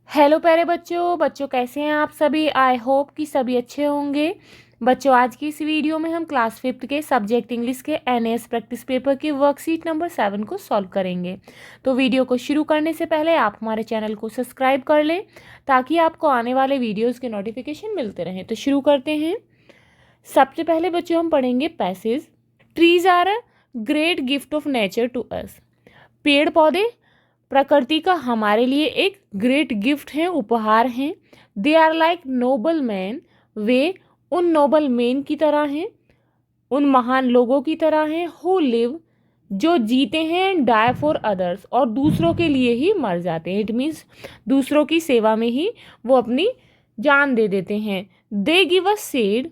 Hello प्यारे बच्चों कैसे हैं आप सभी। आई होप कि सभी अच्छे होंगे। बच्चों आज की इस वीडियो में हम क्लास 5th के सब्जेक्ट इंग्लिश के एनएएस प्रैक्टिस पेपर की वर्कशीट नंबर 7 को सॉल्व करेंगे। तो वीडियो को शुरू करने से पहले आप हमारे चैनल को सब्सक्राइब कर लें ताकि आपको आने वाले वीडियोज़ के नोटिफिकेशन मिलते रहें। तो शुरू करते हैं। सबसे पहले बच्चों हम पढ़ेंगे passage. Trees are a great gift of nature to us. पेड़ पौधे प्रकृति का हमारे लिए एक ग्रेट गिफ्ट है, उपहार हैं। They are like noble man. वे उन नोबल मैन की तरह हैं, उन महान लोगों की तरह हैं। हु लिव जो जीते हैं, एंड डाई फॉर अदर्स और दूसरों के लिए ही मर जाते हैं। इट मीन्स दूसरों की सेवा में ही वो अपनी जान दे देते हैं। They give us shade.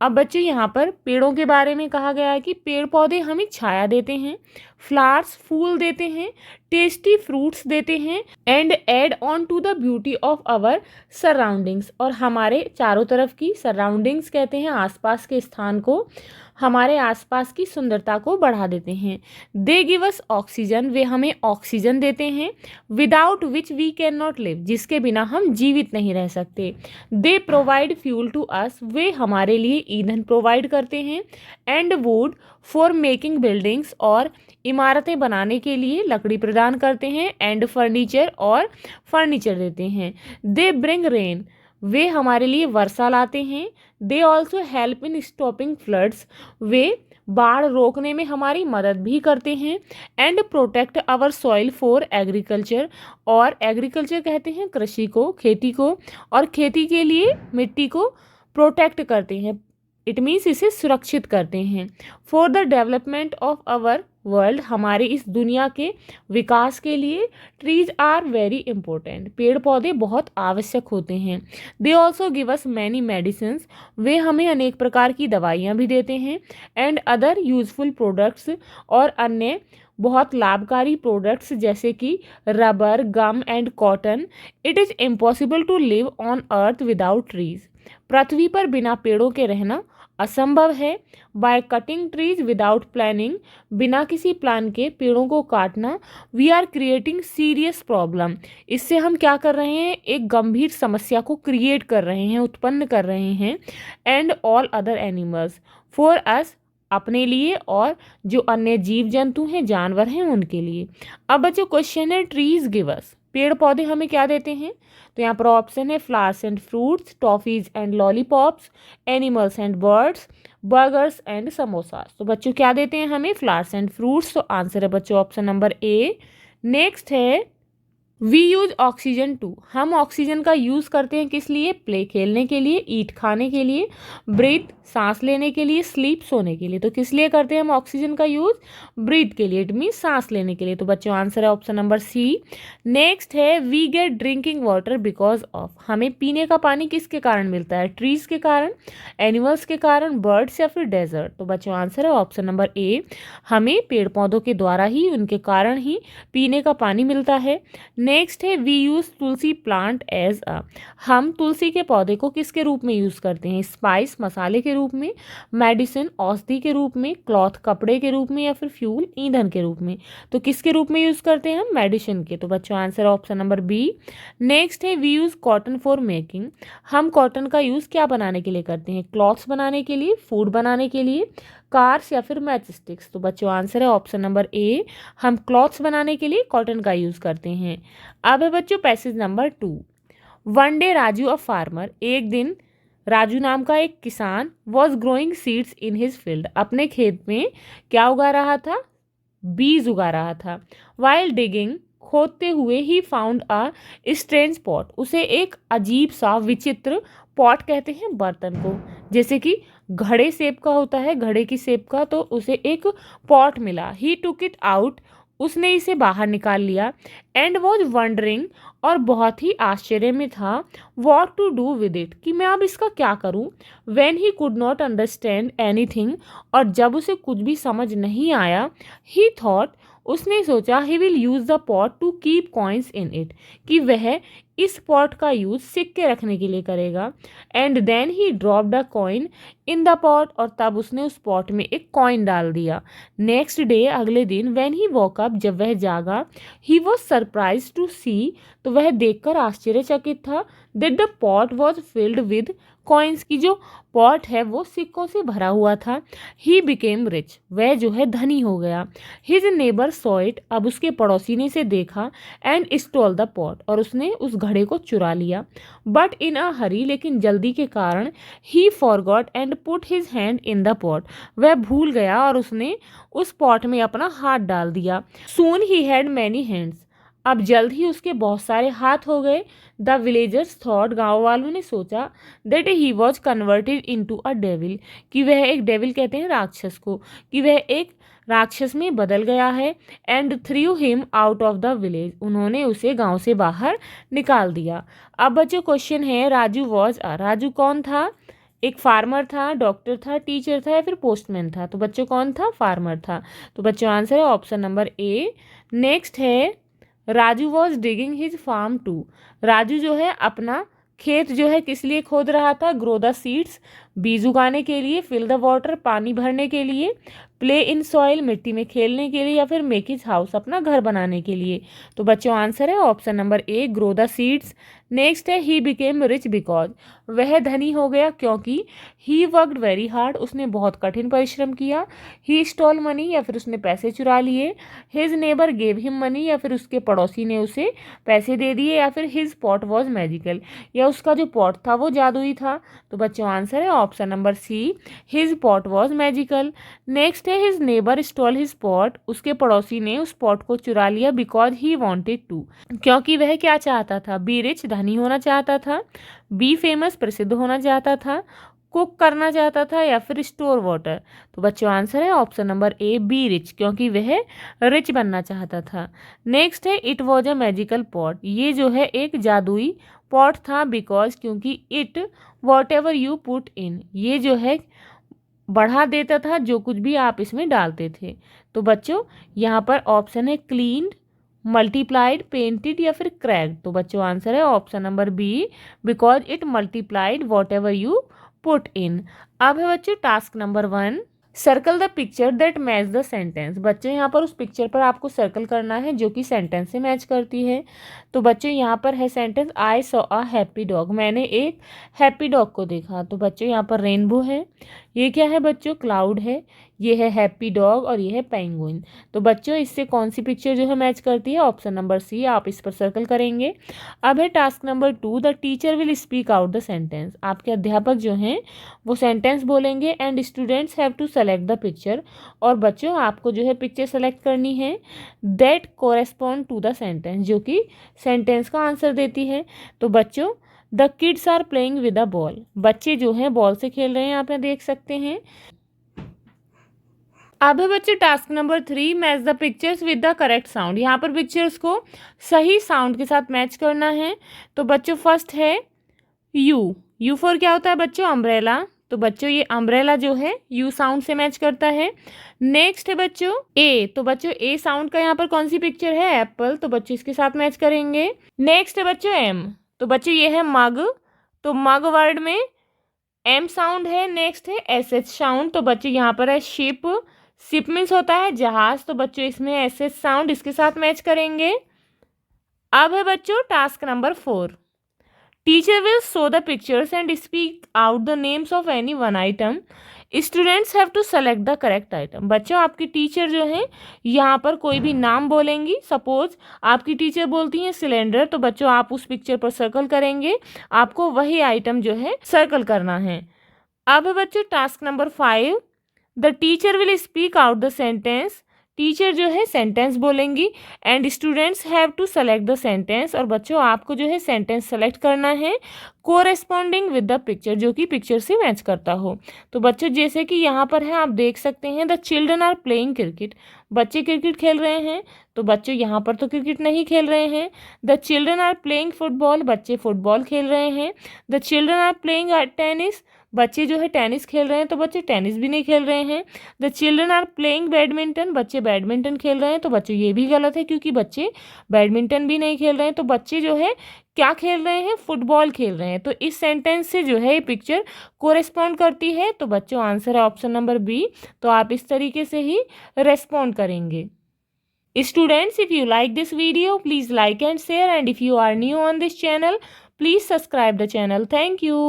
अब बच्चे यहाँ पर पेड़ों के बारे में कहा गया है कि पेड़ पौधे हमें छाया देते हैं, फ्लावर्स फूल देते हैं, टेस्टी फ्रूट्स देते हैं, and add on to the beauty of our surroundings और हमारे चारों तरफ की सराउंडिंग्स कहते हैं आसपास के स्थान को, हमारे आसपास की सुंदरता को बढ़ा देते हैं। They give us oxygen. वे हमें ऑक्सीजन देते हैं। Without which we cannot live. जिसके बिना हम जीवित नहीं रह सकते। They provide fuel to us. वे हमारे लिए ईंधन प्रोवाइड करते हैं। And wood for making buildings और इमारतें बनाने के लिए लकड़ी प्रदान करते हैं। एंड फर्नीचर और फर्नीचर देते हैं। They bring rain. वे हमारे लिए वर्षा लाते हैं। They also help in stopping floods. वे बाढ़ रोकने में हमारी मदद भी करते हैं। And protect our soil for agriculture और एग्रीकल्चर कहते हैं कृषि को, खेती को, और खेती के लिए मिट्टी को प्रोटेक्ट करते हैं। इट मीन्स इसे सुरक्षित करते हैं। For the development of our world हमारे इस दुनिया के विकास के लिए ट्रीज आर वेरी इंपॉर्टेंट। पेड़ पौधे बहुत आवश्यक होते हैं। They also give us many medicines. वे हमें अनेक प्रकार की दवाइयाँ भी देते हैं। एंड अदर यूजफुल प्रोडक्ट्स और अन्य बहुत लाभकारी प्रोडक्ट्स जैसे कि rubber, gum and cotton. It is impossible to live on earth without trees. पृथ्वी पर बिना पेड़ों के रहना असंभव है। By cutting trees without planning. बिना किसी प्लान के पेड़ों को काटना। We are creating serious problem. इससे हम क्या कर रहे हैं, एक गंभीर समस्या को क्रिएट कर रहे हैं, उत्पन्न कर रहे हैं। And all other animals for us अपने लिए और जो अन्य जीव जंतु हैं, जानवर हैं, उनके लिए। अब बच्चों क्वेश्चन है ट्रीज गिव अस। पेड़ पौधे हमें क्या देते हैं। तो यहाँ पर ऑप्शन है flowers and fruits, toffees and lollipops, animals and birds, burgers and samosas. तो बच्चों क्या देते हैं हमें, फ्लावर्स एंड फ्रूट्स। तो आंसर है बच्चों ऑप्शन नंबर ए। नेक्स्ट है वी यूज ऑक्सीजन टू। हम ऑक्सीजन का यूज़ करते हैं किस लिए, प्ले खेलने के लिए, ईट खाने के लिए, ब्रीथ सांस लेने के लिए, स्लीप सोने के लिए। तो किस लिए करते हैं हम ऑक्सीजन का यूज़, ब्रीथ के लिए, इट मीन सांस लेने के लिए। तो बच्चों आंसर है ऑप्शन नंबर सी। नेक्स्ट है we get drinking water because of. हमें पीने का पानी किसके कारण मिलता है, ट्रीज के कारण, एनिमल्स के कारण, बर्ड्स या फिर डेजर्ट। तो बच्चों आंसर है ऑप्शन नंबर ए। हमें पेड़ पौधों के द्वारा ही, उनके कारण ही पीने का पानी मिलता है। नेक्स्ट है we use tulsi plant as a. हम तुलसी के पौधे को किसके रूप में यूज़ करते हैं, स्पाइस मसाले के रूप में, मेडिसिन औषधि के रूप में, क्लॉथ कपड़े के रूप में, या फिर फ्यूल ईंधन के रूप में। तो किसके रूप में यूज़ करते हैं हम, मेडिसिन के। तो बच्चों answer option number B. Next है we use cotton for making. हम कॉटन का यूज़ क्या बनाने के लिए करते हैं, क्लॉथ्स बनाने के लिए, फूड बनाने के लिए, कार्स या फिर मैच स्टिक्स। तो बच्चों आंसर है ऑप्शन नंबर ए। हम क्लॉथ्स बनाने के लिए कॉटन का यूज़ करते हैं। अब है बच्चों passage number 2। One day Raju a farmer. एक दिन राजू नाम का एक किसान was growing seeds in his field. अपने खेत में क्या उगा रहा था, बीज उगा रहा था। वाइल डिगिंग खोदते हुए he found a strange pot. उसे एक अजीब सा विचित्र पॉट कहते हैं बर्तन को, जैसे कि घड़े शेप का होता है, घड़े की शेप का। तो उसे एक पॉट मिला। ही टुक इट आउट। उसने इसे बाहर निकाल लिया। एंड वॉज वंडरिंग और बहुत ही आश्चर्य में था, what to do with it कि मैं अब इसका क्या करूं। When he could not understand anything और जब उसे कुछ भी समझ नहीं आया, ही थॉट उसने सोचा, he will use the pot to keep coins in it कि वह इस पॉट का यूज सिक्के रखने के लिए करेगा। And then he dropped a coin in the pot, और तब उसने उस पॉट में एक कॉइन डाल दिया। नेक्स्ट डे, अगले दिन, व्हेन ही वॉक अप, जब वह जागा, ही वॉज सरप्राइज टू सी, तो वह देखकर आश्चर्यचकित था, that the pot was filled with coins, की जो पॉट है वो सिक्कों से भरा हुआ था। ही बिकेम रिच, वह जो है धनी हो गया। हिज नेबर सॉ इट, अब उसके पड़ोसी ने इसे देखा, एंड स्टोल द पॉट, और उसने उस घड़े को चुरा लिया। बट इन अ हरी, लेकिन जल्दी के कारण, ही forgot and put his hand in the pot, वह भूल गया और उसने उस पॉट में अपना हाथ डाल दिया। सून ही हैड मैनी हैंड्स, अब जल्द ही उसके बहुत सारे हाथ हो गए। द विलेजर्स थॉट, गाँव वालों ने सोचा, that he was converted into a devil, कि वह एक डेविल कहते हैं राक्षस को, कि वह एक राक्षस में बदल गया है। And through him out of the village, उन्होंने उसे गांव से बाहर निकाल दिया। अब बच्चों क्वेश्चन है, राजू वॉज अ, राजू कौन था? एक फार्मर था, डॉक्टर था, टीचर था, या फिर पोस्टमैन था? तो बच्चों कौन था? फार्मर था। तो बच्चों आंसर है ऑप्शन नंबर ए। नेक्स्ट है, Raju was digging his farm to, Raju जो है अपना खेत जो है किस लिए खोद रहा था? ग्रो द सीड्स, बीज उगाने के लिए, फिल द वाटर, पानी भरने के लिए, प्ले इन सॉइल, मिट्टी में खेलने के लिए, या फिर मेक हिज हाउस, अपना घर बनाने के लिए। तो बच्चों आंसर है option number A, grow the seeds. Next है, ही बिकेम रिच बिकॉज, वह धनी हो गया क्योंकि, ही वर्कड वेरी हार्ड, उसने बहुत कठिन परिश्रम किया। ही स्टॉल मनी, या फिर उसने पैसे चुरा लिए। His neighbour gave him money, या फिर उसके पड़ोसी ने उसे पैसे दे दिए। या फिर हिज पॉट वॉज मैजिकल, या उसका जो पॉट था वो जादुई था। तो बच्चों आंसर है option number C, his pot was magical. Next है, his neighbour stole his pot, उसके पड़ोसी ने उस पॉट को चुरा लिया, बिकॉज ही वॉन्टेड टू, क्योंकि वह क्या चाहता था? बी रिच, धनी होना चाहता था। बी फेमस, प्रसिद्ध होना चाहता था। कुक करना चाहता था, या फिर स्टोर वाटर। तो बच्चों आंसर है option number A, be rich, क्योंकि वह रिच बनना चाहता था। नेक्स्ट है, it was a magical pot, ये जो है एक जादुई पॉट था, बिकॉज, क्योंकि, it what ever you put इन, ये जो है बढ़ा देता था जो कुछ भी आप इसमें डालते थे। तो बच्चों यहाँ पर ऑप्शन है क्लीन्ड, मल्टीप्लाइड, पेंटेड, या फिर क्रैक्ड। तो बच्चों आंसर है option number B, because it multiplied whatever you put in. अब है बच्चों task number 1, circle the picture that match the sentence. बच्चों यहाँ पर उस पिक्चर पर आपको सर्कल करना है जो कि सेंटेंस से मैच करती है। तो बच्चों यहाँ पर है sentence, I saw a happy dog, मैंने एक हैप्पी डॉग को देखा। तो बच्चों यहाँ पर रेनबो है, ये क्या है बच्चों? क्लाउड है, ये है हैप्पी डॉग, और ये है पेंगुइन। तो बच्चों इससे कौन सी पिक्चर जो है मैच करती है? ऑप्शन नंबर सी, आप इस पर सर्कल करेंगे। अब है task number 2, the teacher will speak out the sentence. आपके अध्यापक जो हैं वो सेंटेंस बोलेंगे, and students have to select the picture, और बच्चों आपको जो है पिक्चर सेलेक्ट करनी है that correspond to the sentence, जो कि सेंटेंस का आंसर देती है। तो बच्चों, the kids are playing with a ball, बच्चे जो हैं बॉल से खेल रहे हैं, आप यहाँ देख सकते हैं। अब है बच्चे task number 3, match the pictures with the correct sound. यहाँ पर पिक्चर्स को सही साउंड के साथ मैच करना है। तो बच्चों फर्स्ट है यू, यू फॉर क्या होता है बच्चों? अम्ब्रेला। तो बच्चों ये अम्ब्रेला जो है यू साउंड से मैच करता है। नेक्स्ट है बच्चों ए, तो बच्चों ए साउंड का यहाँ पर कौन सी पिक्चर है? एप्पल। तो बच्चों इसके साथ मैच करेंगे। नेक्स्ट है बच्चों एम, तो बच्चों ये है मग, तो मग वर्ड में एम साउंड है। नेक्स्ट है एस एच साउंड, तो बच्चों यहाँ पर है शिप, शिप मीन्स होता है जहाज। तो बच्चों इसमें एस एच साउंड, इसके साथ मैच करेंगे। अब है बच्चों task number 4, teacher will show the pictures and speak out the names of any one item, students have to select the correct item. बच्चों आपकी टीचर जो है यहाँ पर कोई भी नाम बोलेंगी। सपोज आपकी टीचर बोलती हैं सिलेंडर, तो बच्चों आप उस पिक्चर पर सर्कल करेंगे, आपको वही आइटम जो है सर्कल करना है। अब है बच्चों task number 5, the teacher will speak out the sentence, teacher जो है सेंटेंस बोलेंगी, and students have to select the sentence, और बच्चों आपको जो है सेंटेंस सेलेक्ट करना है कोरेस्पॉन्डिंग विद द पिक्चर, जो कि पिक्चर से मैच करता हो। तो बच्चों जैसे कि यहाँ पर है आप देख सकते हैं, the children are playing cricket, बच्चे क्रिकेट खेल रहे हैं। तो बच्चों यहाँ पर तो क्रिकेट नहीं खेल रहे हैं। The children are playing football, बच्चे फुटबॉल खेल रहे हैं। The children are playing tennis, बच्चे जो है टेनिस खेल रहे हैं तो बच्चे टेनिस भी नहीं खेल रहे हैं। The children are playing badminton, बच्चे बैडमिंटन खेल रहे हैं तो बच्चों ये भी गलत है क्योंकि बच्चे बैडमिंटन भी नहीं खेल रहे हैं। तो बच्चे जो है क्या खेल रहे हैं, फुटबॉल खेल रहे हैं। तो इस सेंटेंस से जो है ये पिक्चर कोरेस्पॉन्ड करती है। तो बच्चों आंसर है ऑप्शन नंबर बी। तो आप इस तरीके से ही रेस्पॉन्ड करेंगे। Students, if you like this video, please like and share, and if you are new on this channel, please subscribe the channel. Thank you.